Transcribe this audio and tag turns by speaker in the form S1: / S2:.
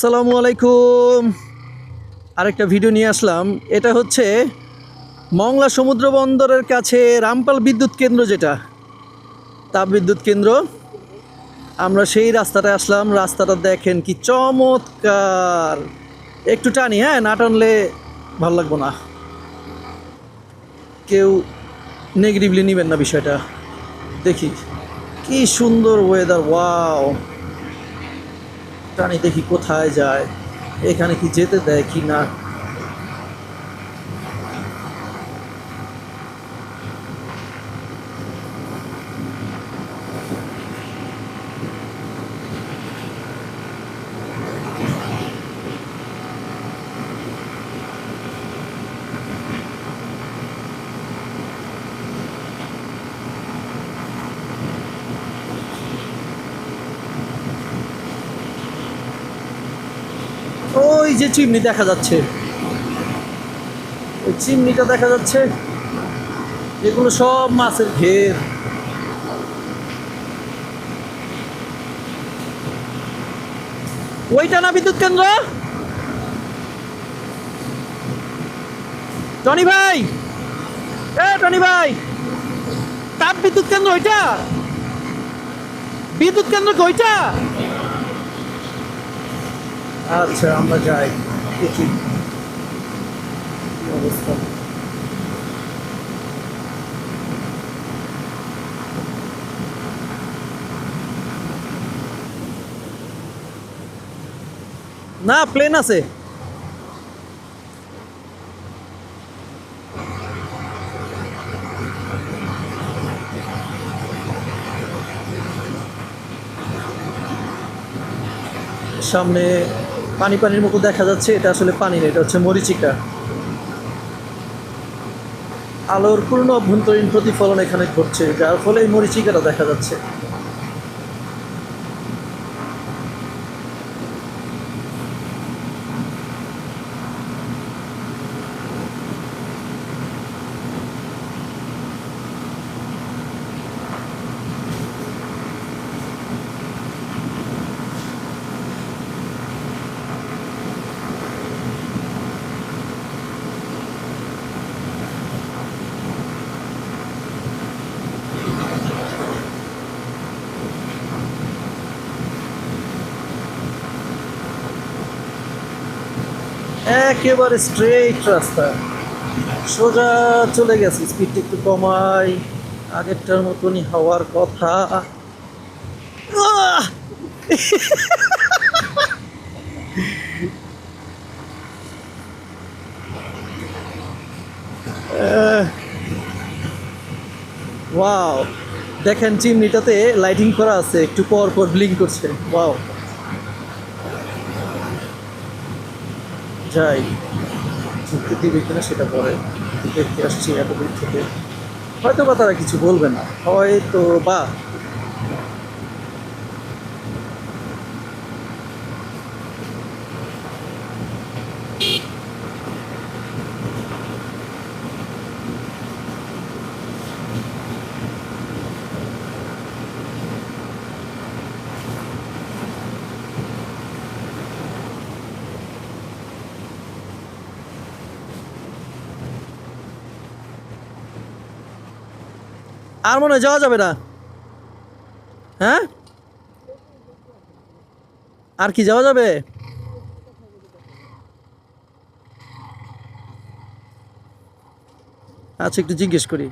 S1: আসসালামু আলাইকুম। আরেকটা ভিডিও নিয়ে আসলাম। এটা হচ্ছে মংলা সমুদ্র বন্দরের কাছে রামপাল বিদ্যুৎ কেন্দ্র, যেটা তাপবিদ্যুৎ কেন্দ্র। আমরা সেই রাস্তাটায় আসলাম। রাস্তাটা দেখেন কি চমৎকার। একটু টানি, হ্যাঁ, না টানলে ভালো লাগবো না। কেউ নেগেটিভলি নেবেন না বিষয়টা। দেখি কি সুন্দর ওয়েদার, ওয়াও। টানি দেখি কোথায় যায়, এখানে কি যেতে দেয় কি না। ওই যে চিমনি দেখা যাচ্ছে, ওই চিমনিটা দেখা যাচ্ছে, এগুলো সব মাছের ঘের। ওইটা না বিদ্যুৎ কেন্দ্র? টনি ভাই, এ টনি ভাই, তাপ বিদ্যুৎ কেন্দ্র ওইটা? বিদ্যুৎ কেন্দ্র কি ওইটা? আচ্ছা, আমরা যাই দেখি কি অবস্থা। না, প্লেন আছে। সামনে পানি পানির মতো দেখা যাচ্ছে, এটা আসলে পানি না, এটা হচ্ছে মরিচিকা। আলোর পূর্ণ অভ্যন্তরীণ প্রতিফলন এখানে ঘটছে, যার ফলে এই মরিচিকাটা দেখা যাচ্ছে। একেবারে স্ট্রেইট রাস্তা, সোজা চলে গেছে। স্পিডটা একটু কমাই, আগেরটার মতনই হওয়ার কথা। আহ! ওয়াও, দেখেন চিমনিটাতে লাইটিং করা আছে, একটু পর পর ব্লিঙ্ক করছে। ওয়াও, যাই, ঢুকতে দিবে কিনা সেটা পরে। দেখতে আসছি এত দূর থেকে, হয়তো বা তারা কিছু বলবে না, হয়তো বা। আর মনে হয় যাওয়া যাবে না। হ্যাঁ, আর কি যাওয়া যাবে? আচ্ছা, একটু জিজ্ঞেস করি।